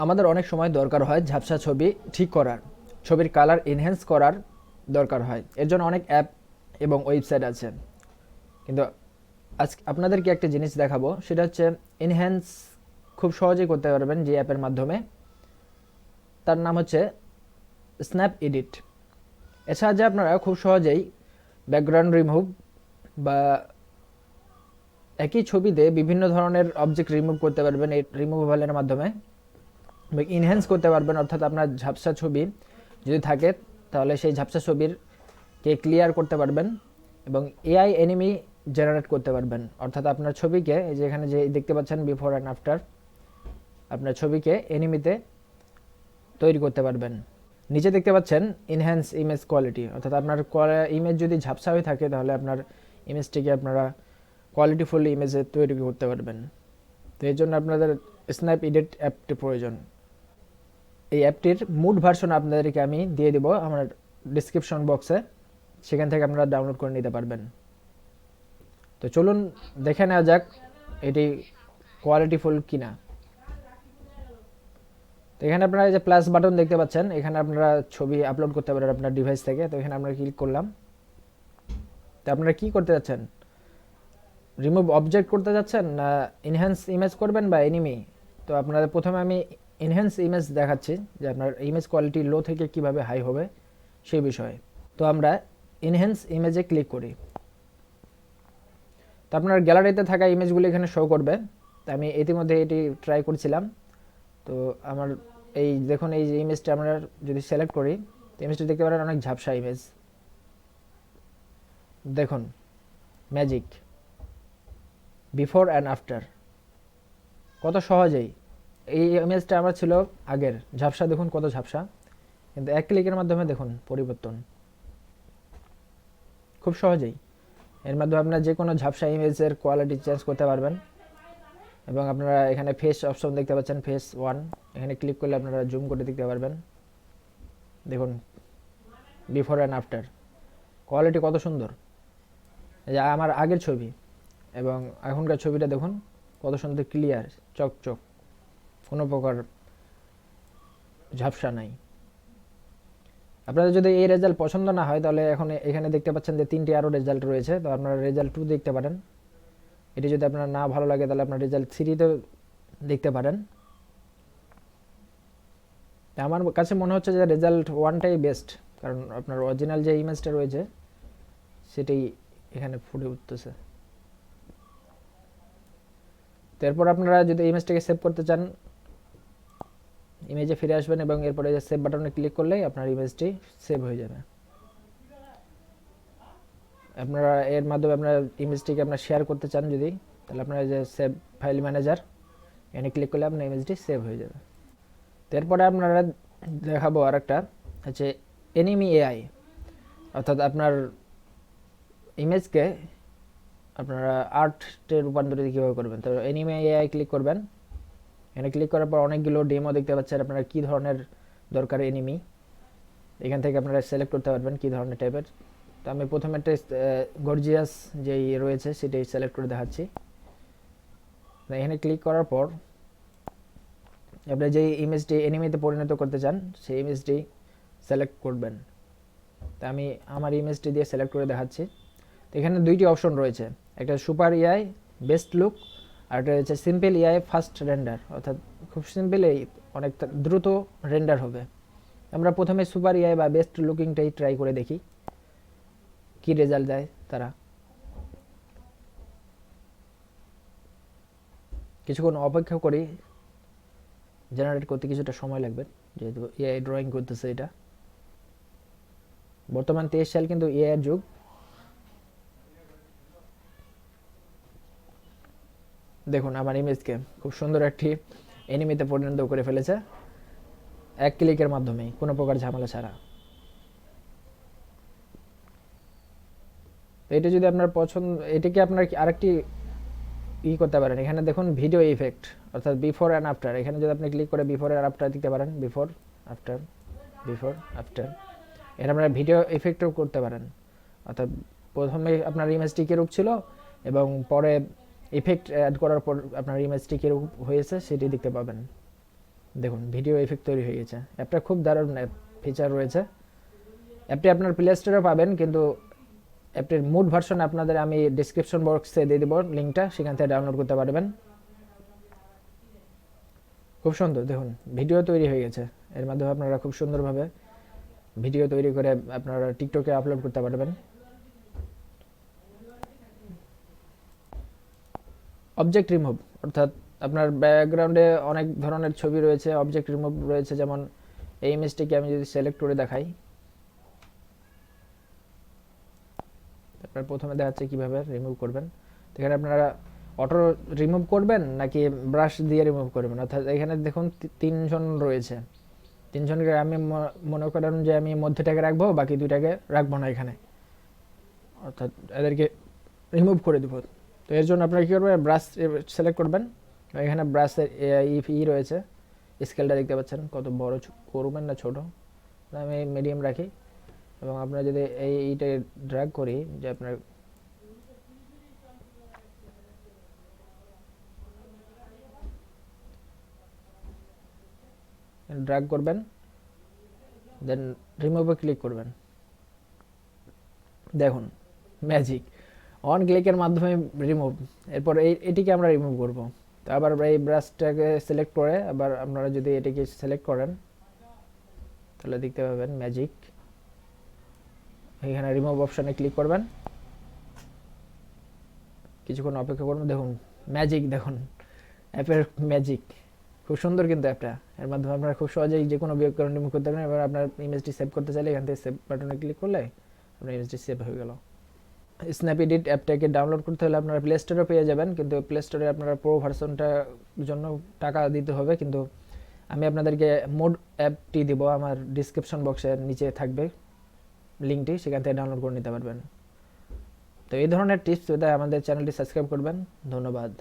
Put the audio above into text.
আমাদের অনেক সময় দরকার হয় ঝাপসা ছবি ঠিক করার, ছবির কালার এনহ্যান্স করার দরকার হয়। এর জন্য অনেক অ্যাপ এবং ওয়েবসাইট আছে। কিন্তু আজ আপনাদেরকে একটা জিনিস দেখাবো, সেটা হচ্ছে এনহ্যান্স খুব সহজেই করতে পারবেন যে অ্যাপের মাধ্যমে। তার নাম হচ্ছে স্ন্যাপ এডিট। এর সাহায্যে আপনারা খুব সহজেই ব্যাকগ্রাউন্ড রিমুভ বা একই ছবিতে বিভিন্ন ধরনের অবজেক্ট রিমুভ করতে পারবেন এই রিমুভালের মাধ্যমে। ইনহ্যান্স করতে পারবেন, অর্থাৎ আপনার ঝাপসা ছবি যদি থাকে তাহলে সেই ঝাপসা ছবির কে ক্লিয়ার করতে পারবেন এবং এআই এনিমি জেনারেট করতে পারবেন। অর্থাৎ আপনার ছবিকে, এই যে এখানে যে দেখতে পাচ্ছেন বিফোর অ্যান্ড আফটার, আপনার ছবিকে এনিমিতে তৈরি করতে পারবেন। নিচে দেখতে পাচ্ছেন ইনহ্যান্স ইমেজ কোয়ালিটি, অর্থাৎ আপনার ইমেজ যদি ঝাপসা হয়ে থাকে তাহলে আপনার ইমেজটিকে আপনারা কোয়ালিটিফুল ইমেজে তৈরি করতে পারবেন। তো এর জন্য আপনাদের স্ন্যাপ এডিট অ্যাপটি প্রয়োজন। এই অ্যাপটির মুড ভার্সন আপনাদেরকে আমি দিয়ে দেবো আমার ডিসক্রিপশন বক্সে, সেখান থেকে আপনারা ডাউনলোড করে নিতে পারবেন। তো চলুন দেখে নেওয়া যাক এটি কোয়ালিটিফুল কিনা। তো এখানে আপনারা এই যে প্লাস বাটন দেখতে পাচ্ছেন, এখানে আপনারা ছবি আপলোড করতে পারেন আপনার ডিভাইস থেকে। তো এখানে আমরা ক্লিক করলাম। তো আপনারা কি করতে যাচ্ছেন, রিমুভ অবজেক্ট করতে যাচ্ছেন না এনহ্যান্স ইমেজ করবেন বা এনিমি? তো আপনাদের প্রথমে আমি এনহ্যান্স ইমেজ দেখাচ্ছি যে আপনার ইমেজ কোয়ালিটি লো থেকে কিভাবে হাই হবে সেই বিষয়ে। তো আমরা এনহ্যান্স ইমেজে ক্লিক করি। তো আপনার গ্যালারিতে থাকা ইমেজগুলি এখানে শো করবে। তো আমি ইতিমধ্যে এটি ট্রাই করছিলাম। তো আমার এই দেখুন, এই যে ইমেজটা আমরা যদি সিলেক্ট করি, তো ইমেজটা দেখতে পারেন অনেক ঝাপসা ইমেজ। দেখুন ম্যাজিক, বিফোর অ্যান্ড আফটার, কত সহজেই। এই ইমেজটা আমার ছিল আগের ঝাপসা, দেখুন কত ঝাপসা, কিন্তু এক ক্লিকের মাধ্যমে দেখুন পরিবর্তন খুব সহজেই। এর মাধ্যমে আপনারা যে কোনো ঝাপসা ইমেজের কোয়ালিটি চেঞ্জ করতে পারবেন। এবং আপনারা এখানে ফেস অপশন দেখতে পাচ্ছেন, ফেস 1, এখানে ক্লিক করলে আপনারা জুম করে দেখতে পারবেন। দেখুন বিফোর অ্যান্ড আফটার কোয়ালিটি কত সুন্দর। এই যে আমার আগের ছবি এবং এখনকার ছবিটা দেখুন কত সুন্দর ক্লিয়ার, চকচক, কোনো প্রকার ঝাপসা নাই। আপনাদের যদি এই রেজাল্ট পছন্দ না হয় তাহলে এখন এখানে দেখতে পাচ্ছেন যে 3টি আরও রেজাল্ট রয়েছে। তো আপনারা রেজাল্ট 2 দেখতে পারেন। এটি যদি আপনার না ভালো লাগে তাহলে আপনার রেজাল্ট 3তেও দেখতে পারেন। তা আমার কাছে মনে হচ্ছে যে রেজাল্ট 1টাই বেস্ট, কারণ আপনার অরিজিনাল যে ইমেজটা রয়েছে সেটাই এখানে ফুটে উঠতেছে। তো এরপর আপনারা যদি ইমেজটাকে সেভ করতে চান, ইমেজে ফিরে আসবেন এবং এরপরে যে সেভ বাটনে ক্লিক করলেই আপনার ইমেজটি সেভ হয়ে যাবে। আপনারা এর মাধ্যমে আপনার ইমেজটিকে আপনার শেয়ার করতে চান যদি, তাহলে আপনারা যে সেভ ফাইল ম্যানেজার এখানে ক্লিক করলে আপনার ইমেজটি সেভ হয়ে যাবে। তো এরপরে আপনারা দেখাবো আর একটা হচ্ছে এনিমি এআই, অর্থাৎ আপনার ইমেজকে আপনারা আর্টে রূপান্তরিত কীভাবে করবেন। তো এনিমি এআই ক্লিক করবেন। এখানে ক্লিক করার পর অনেকগুলো ডেমো দেখতে পাচ্ছেন আপনারা কী ধরনের দরকার এনিমি, এখান থেকে আপনারা সিলেক্ট করতে পারবেন কী ধরনের টাইপের। তো আমি প্রথমে একটা গর্জিয়াস যেই রয়েছে সেটাই সিলেক্ট করে দেখাচ্ছি। এখানে ক্লিক করার পর আপনি যেই ইমেজটি এনিমিতে পরিণত করতে চান সেই ইমেজটি সিলেক্ট করবেন। তা আমি আমার ইমেজটি দিয়ে সিলেক্ট করে দেখাচ্ছি। তো এখানে 2টি অপশন রয়েছে, একটা সুপার এআই বেস্ট লুক, আর একটা হচ্ছে সিম্পল এআই ফাস্ট রেন্ডার, অর্থাৎ খুব সিম্পলেই অনেক দ্রুত রেন্ডার হবে। আমরা প্রথমে সুপার এআই বা বেস্ট লুকিংটাই ট্রাই করে দেখি কি রেজাল্ট দেয় তারা। কিছুক্ষণ অপেক্ষা করি, জেনারেট করতে কিছুটা সময় লাগবে যেহেতু এআই ড্রয়িং করতেছে। এটা বর্তমান 23 সাল কিন্তু এআই এর যুগ। দেখুন আমার ইমেজকে খুব সুন্দর একটি এনিমিতে পরিণত করে ফেলেছে এক ক্লিকের মাধ্যমে, কোনো প্রকার ঝামেলা ছাড়া। তো এটা যদি আপনার পছন্দ, এটিকে আপনার আরেকটি করতে পারেন। এখানে দেখুন ভিডিও ইফেক্ট, অর্থাৎ বিফোর অ্যান্ড আফটার। এখানে যদি আপনি ক্লিক করে বিফোর অ্যান্ড আফটার দিতে পারেন, বিফোর আফটার, বিফোর আফটার, এর আপনারা ভিডিও ইফেক্টও করতে পারেন। অর্থাৎ প্রথমে আপনার ইমেজটি কীরূপ ছিল এবং পরে ইফেক্ট অ্যাড করার পর আপনার ইমেজটি কীরূপ হয়েছে সেটি দেখতে পাবেন। দেখুন ভিডিও ইফেক্ট তৈরি হয়ে গেছে। অ্যাপটা খুব দারুণ ফিচার রয়েছে। অ্যাপটি আপনার প্লে স্টোরে পাবেন, কিন্তু অ্যাপটির মুড ভার্সন আপনাদের আমি ডিসক্রিপশন বক্সে দিয়ে দেবো লিঙ্কটা, সেখান থেকে ডাউনলোড করতে পারবেন। খুব সুন্দর, দেখুন ভিডিও তৈরি হয়ে গেছে। এর মাধ্যমে আপনারা খুব সুন্দরভাবে ভিডিও তৈরি করে আপনারা টিকটকে আপলোড করতে পারবেন। অবজেক্ট রিমুভ, অর্থাৎ আপনার ব্যাকগ্রাউন্ডে অনেক ধরনের ছবি রয়েছে, অবজেক্ট রিমুভ রয়েছে। যেমন এই ইমেজটিকে আমি যদি সিলেক্ট করে দেখাই, আপনার প্রথমে দেখাচ্ছে কিভাবে রিমুভ করবেন। এখানে আপনারা অটো রিমুভ করবেন নাকি ব্রাশ দিয়ে রিমুভ করবেন, অর্থাৎ এখানে দেখুন তিনজন রয়েছে। তিনজনকে আমি মনে করেন যে আমি মধ্যটাকে রাখবো, বাকি দুইটাকে রাখবো না এখানে, অর্থাৎ এদেরকে রিমুভ করে দেবো। তো এর জন্য আপনারা কী করবেন, ব্রাশ সিলেক্ট করবেন। এখানে ব্রাশের রয়েছে, স্কেলটা দেখতে পাচ্ছেন কত বড় করবেন না ছোট, আমি মিডিয়াম রাখি। এবং আপনারা যদি এইটা ড্র্যাগ করি, যে আপনার ড্র্যাগ করবেন, দেন রিমুভে ক্লিক করবেন। দেখুন ম্যাজিক, অন ক্লিকের মাধ্যমে রিমুভ। এরপর এটিকে আমরা রিমুভ করব। তো আবার এই ব্রাশটাকে সিলেক্ট করে আবার আপনারা যদি এটিকে সিলেক্ট করেন, তাহলে দেখতে পাবেন ম্যাজিক। এখানে রিমুভ অপশানে ক্লিক করবেন, কিছুক্ষণ অপেক্ষা করবেন। দেখুন ম্যাজিক, দেখুন অ্যাপের ম্যাজিক খুব সুন্দর কিন্তু অ্যাপটা। এর মাধ্যমে আপনারা খুব সহজেই যে কোনো ব্যাকগ্রাউন্ড রিমুভ করতে পারেন। এবার আপনার ইমেজটি সেভ করতে চাইলে এখান থেকে সেভ বাটনে ক্লিক করলে আপনার ইমেজটি সেভ হয়ে গেল। স্ন্যাপএডিট অ্যাপটাকে ডাউনলোড করতে হলে আপনারা প্লে স্টোরে পেয়ে যাবেন, কিন্তু প্লে স্টোরে আপনারা প্রো ভার্সনটার জন্য টাকা দিতে হবে। কিন্তু আমি আপনাদেরকে মোড অ্যাপটি দিব, আমার ডিসক্রিপশন বক্সের নিচে থাকবে লিঙ্কটি, সেখান থেকে ডাউনলোড করে নিতে পারবেন। তো এই ধরনের টিপস পেতে আমাদের চ্যানেলটি সাবস্ক্রাইব করবেন। ধন্যবাদ।